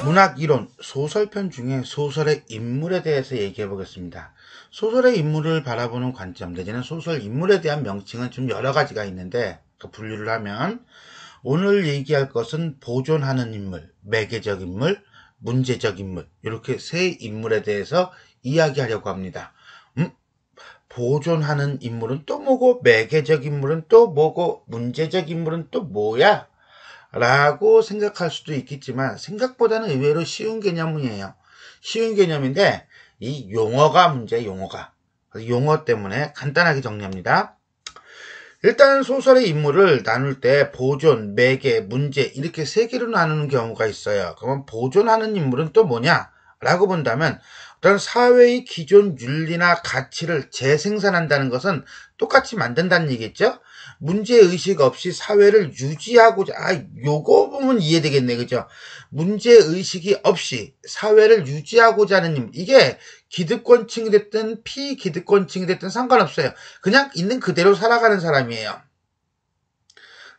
문학 이론 소설편 중에 소설의 인물에 대해서 얘기해 보겠습니다. 소설의 인물을 바라보는 관점 내지는 소설 인물에 대한 명칭은 좀 여러 가지가 있는데 그 분류를 하면 오늘 얘기할 것은 보존하는 인물, 매개적 인물, 문제적 인물 이렇게 세 인물에 대해서 이야기하려고 합니다. 보존하는 인물은 또 뭐고 매개적 인물은 또 뭐고 문제적 인물은 또 뭐야? 라고 생각할 수도 있겠지만 생각보다는 의외로 쉬운 개념이에요. 쉬운 개념인데 이 용어가 문제예요. 용어 때문에 간단하게 정리합니다. 일단 소설의 인물을 나눌 때 보존, 매개, 문제 이렇게 세 개로 나누는 경우가 있어요. 그러면 보존하는 인물은 또 뭐냐? 라고 본다면 어떤 사회의 기존 윤리나 가치를 재생산한다는 것은 똑같이 만든다는 얘기겠죠? 문제의식 없이 사회를 유지하고자, 요거 보면 이해되겠네, 그죠? 문제의식이 없이 사회를 유지하고자 하는 님, 이게 기득권층이 됐든 피기득권층이 됐든 상관없어요. 그냥 있는 그대로 살아가는 사람이에요.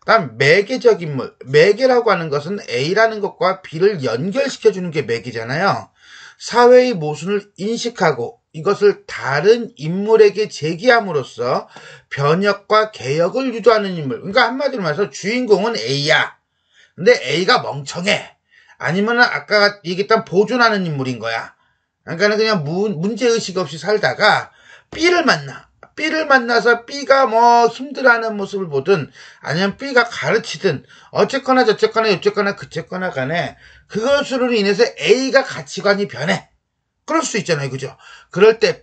다음 매개적 인물, 매개라고 하는 것은 A라는 것과 B를 연결시켜주는 게 매개잖아요. 사회의 모순을 인식하고 이것을 다른 인물에게 제기함으로써 변혁과 개혁을 유도하는 인물. 그러니까 한마디로 말해서 주인공은 A야. 근데 A가 멍청해. 아니면은 아까 얘기했던 보존하는 인물인 거야. 그러니까 그냥 문제의식 없이 살다가 B를 만나. B를 만나서 B가 뭐 힘들어하는 모습을 보든 아니면 B가 가르치든 어쨌거나 저쨌거나 어쨌거나 그쨌거나 간에 그것으로 인해서 A가 가치관이 변해. 그럴 수 있잖아요. 그죠? 그럴 때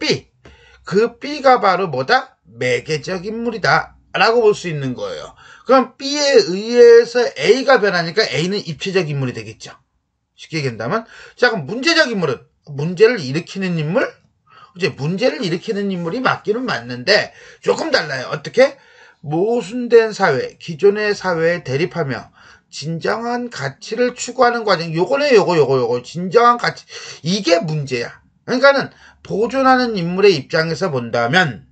그 B가 바로 뭐다? 매개적 인물이다. 라고 볼 수 있는 거예요. 그럼 B에 의해서 A가 변하니까 A는 입체적 인물이 되겠죠. 쉽게 얘기한다면 자, 그럼 문제적 인물은 문제를 일으키는 인물? 이제 문제를 일으키는 인물이 맞기는 맞는데 조금 달라요. 어떻게? 모순된 사회, 기존의 사회에 대립하며 진정한 가치를 추구하는 과정. 요거네, 요거. 진정한 가치. 이게 문제야. 그러니까는 보존하는 인물의 입장에서 본다면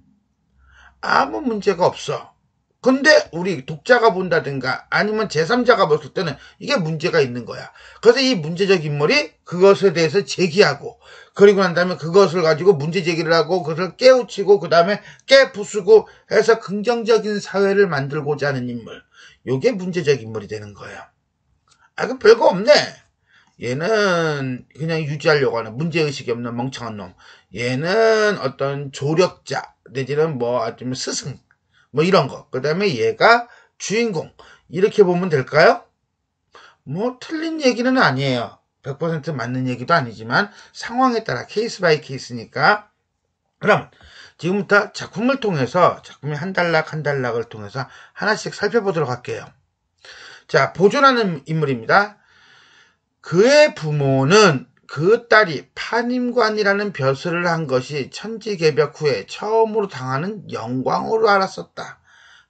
아무 문제가 없어. 근데 우리 독자가 본다든가 아니면 제3자가 봤을 때는 이게 문제가 있는 거야. 그래서 이 문제적 인물이 그것에 대해서 제기하고 그리고 난 다음에 그것을 가지고 문제 제기를 하고 그것을 깨우치고 그 다음에 깨부수고 해서 긍정적인 사회를 만들고자 하는 인물. 요게 문제적 인물이 되는 거예요. 그 별거 없네. 얘는 그냥 유지하려고 하는 문제의식이 없는 멍청한 놈. 얘는 어떤 조력자 내지는 뭐 아니면 스승 뭐 이런 거. 그 다음에 얘가 주인공. 이렇게 보면 될까요? 뭐 틀린 얘기는 아니에요. 100% 맞는 얘기도 아니지만 상황에 따라 케이스 바이 케이스니까. 그럼 지금부터 작품을 통해서 작품의 한 단락을 통해서 하나씩 살펴보도록 할게요. 자, 보존하는 인물입니다. 그의 부모는 그 딸이 판임관이라는 벼슬을 한 것이 천지개벽 후에 처음으로 당하는 영광으로 알았었다.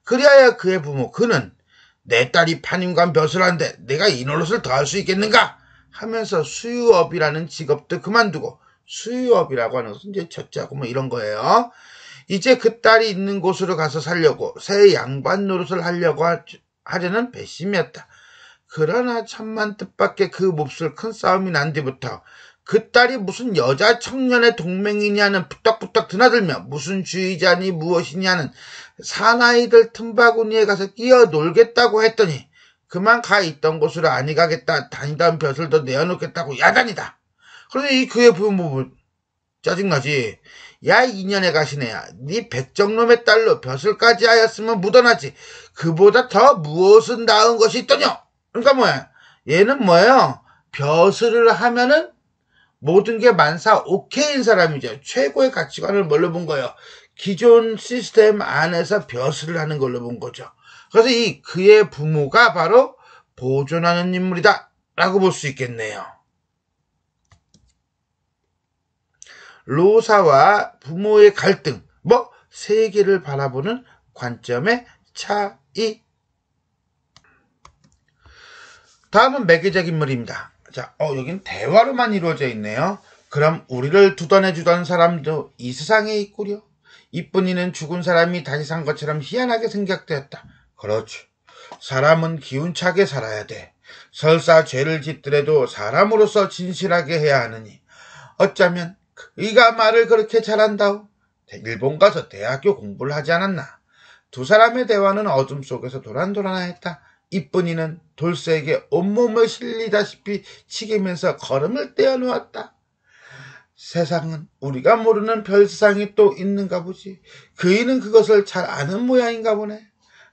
그리하여 그의 부모 그는 내 딸이 판임관 벼슬한데 내가 이 노릇을 더 할 수 있겠는가 하면서 수유업이라는 직업도 그만두고 수유업이라고 하는 것은 이제 젖자고 뭐 이런 거예요. 이제 그 딸이 있는 곳으로 가서 살려고 새 양반 노릇을 하려는 배심이었다. 그러나 천만 뜻밖의 그 몹쓸 큰 싸움이 난 뒤부터 그 딸이 무슨 여자 청년의 동맹이냐는 부탁부탁 드나들며 무슨 주의자니 무엇이냐는 사나이들 틈바구니에 가서 끼어 놀겠다고 했더니 그만 가 있던 곳으로 아니 가겠다. 다니던 벼슬도 내어놓겠다고 야단이다. 그런데 이 그의 부모 짜증나지. 야 이년의 가시네야. 네 백정놈의 딸로 벼슬까지 하였으면 묻어나지. 그보다 더 무엇은 나은 것이 있더냐. 그러니까 뭐야. 얘는 뭐예요. 벼슬을 하면은 모든 게 만사 오케이인 사람이죠. 최고의 가치관을 뭘로 본 거예요. 기존 시스템 안에서 벼슬을 하는 걸로 본 거죠. 그래서 이 그의 부모가 바로 보존하는 인물이다 라고 볼 수 있겠네요. 로사와 부모의 갈등, 세계를 바라보는 관점의 차이. 다음은 매개적 인물입니다. 자, 여긴 대화로만 이루어져 있네요. 그럼 우리를 두던해주던 사람도 이 세상에 있구려. 이쁜이는 죽은 사람이 다시 산 것처럼 희한하게 생각되었다. 그렇지. 사람은 기운차게 살아야 돼. 설사 죄를 짓더라도 사람으로서 진실하게 해야 하느니. 어쩌면 그이가 말을 그렇게 잘한다오. 일본 가서 대학교 공부를 하지 않았나. 두 사람의 대화는 어둠 속에서 도란도란하였다. 이쁜이는 돌쇠에게 온몸을 실리다시피 치기면서 걸음을 떼어놓았다. 세상은 우리가 모르는 별세상이 또 있는가 보지. 그이는 그것을 잘 아는 모양인가 보네.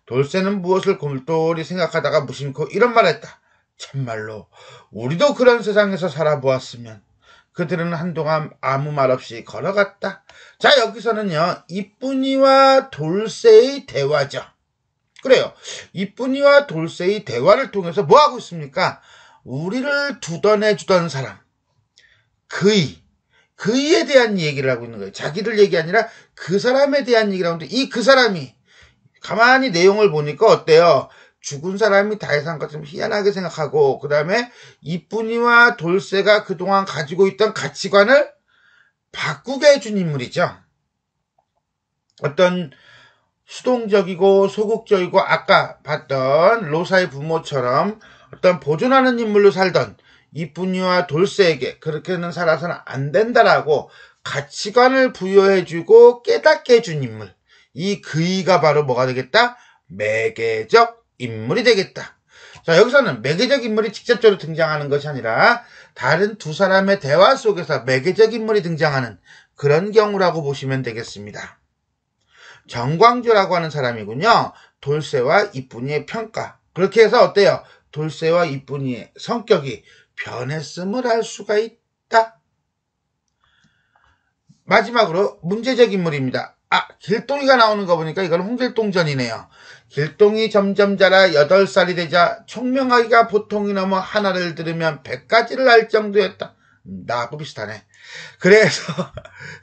돌쇠는 무엇을 골똘히 생각하다가 무심코 이런 말했다. 참말로 우리도 그런 세상에서 살아보았으면. 그들은 한동안 아무 말 없이 걸어갔다. 자, 여기서는요, 이쁜이와 돌쇠의 대화죠. 그래요. 이쁜이와 돌쇠의 대화를 통해서 뭐 하고 있습니까? 우리를 두던해주던 사람, 그이에 대한 얘기를 하고 있는 거예요. 자기들 얘기 아니라 그 사람에 대한 얘기를 하는데, 그 사람이 가만히 내용을 보니까 어때요? 죽은 사람이 다시 산 것처럼 희한하게 생각하고, 그 다음에 이쁜이와 돌쇠가 그동안 가지고 있던 가치관을 바꾸게 해준 인물이죠. 어떤 수동적이고 소극적이고 아까 봤던 로사의 부모처럼 어떤 보존하는 인물로 살던 이쁜이와 돌쇠에게 그렇게는 살아서는 안 된다라고 가치관을 부여해주고 깨닫게 해준 인물. 이 그이가 바로 뭐가 되겠다? 매개적 인물이 되겠다. 자, 여기서는 매개적 인물이 직접적으로 등장하는 것이 아니라 다른 두 사람의 대화 속에서 매개적 인물이 등장하는 그런 경우라고 보시면 되겠습니다. 정광조라고 하는 사람이군요. 돌쇠와 이쁜이의 평가. 그렇게 해서 어때요? 돌쇠와 이쁜이의 성격이 변했음을 알 수가 있다. 마지막으로 문제적 인물입니다. 길동이가 나오는 거 보니까 이건 홍길동전이네요. 길동이 점점 자라 8살이 되자 총명하기가 보통이 넘어 하나를 들으면 100가지를 알 정도였다. 나하고 비슷하네.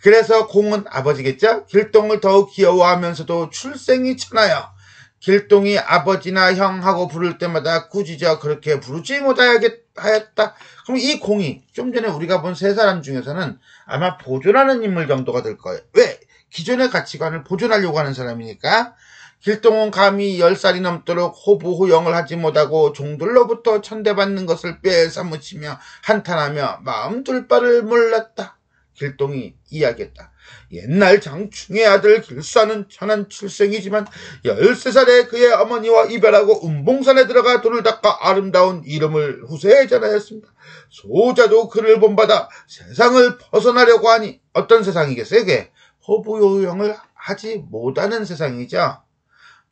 그래서 공은 아버지겠죠? 길동을 더욱 귀여워하면서도 출생이 천하여 길동이 아버지나 형하고 부를 때마다 꾸짖어 그렇게 부르지 못하였다. 그럼 이 공이 좀 전에 우리가 본 세 사람 중에서는 아마 보존하는 인물 정도가 될 거예요. 왜? 기존의 가치관을 보존하려고 하는 사람이니까. 길동은 감히 10살이 넘도록 호부호영을 하지 못하고 종들로부터 천대받는 것을 꿰사무치며 한탄하며 마음 둘 바를 몰랐다. 길동이 이야기했다. 옛날 장충의 아들 길사는 천한 출생이지만 13살에 그의 어머니와 이별하고 운봉산에 들어가 돌을 닦아 아름다운 이름을 후세에 전하였습니다. 소자도 그를 본받아 세상을 벗어나려고 하니 어떤 세상이겠어요? 이게 호부호영을 하지 못하는 세상이죠.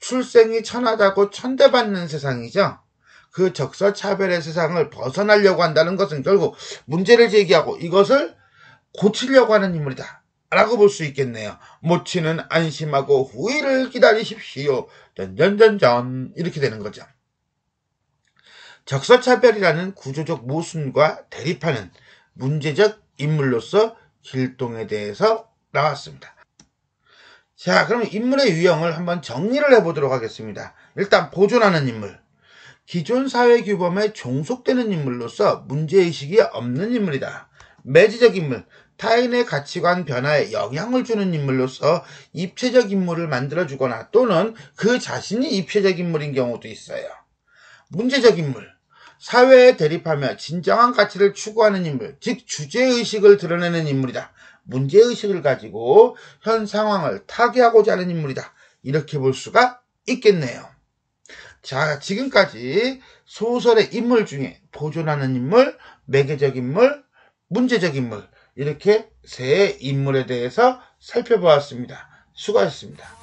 출생이 천하다고 천대받는 세상이죠. 그 적서차별의 세상을 벗어나려고 한다는 것은 결국 문제를 제기하고 이것을 고치려고 하는 인물이다 라고 볼 수 있겠네요. 모치는 안심하고 후일을 기다리십시오. 전전전전 이렇게 되는 거죠. 적서차별이라는 구조적 모순과 대립하는 문제적 인물로서 길동에 대해서 나왔습니다. 자, 그럼 인물의 유형을 한번 정리를 해보도록 하겠습니다. 일단 보존하는 인물. 기존 사회 규범에 종속되는 인물로서 문제의식이 없는 인물이다. 매지적 인물. 타인의 가치관 변화에 영향을 주는 인물로서 입체적 인물을 만들어주거나 또는 그 자신이 입체적 인물인 경우도 있어요. 문제적 인물. 사회에 대립하며 진정한 가치를 추구하는 인물, 즉 주제의식을 드러내는 인물이다. 문제의식을 가지고 현 상황을 타개하고자 하는 인물이다. 이렇게 볼 수가 있겠네요. 자, 지금까지 소설의 인물 중에 보존하는 인물, 매개적 인물, 문제적 인물 이렇게 세 인물에 대해서 살펴보았습니다. 수고하셨습니다.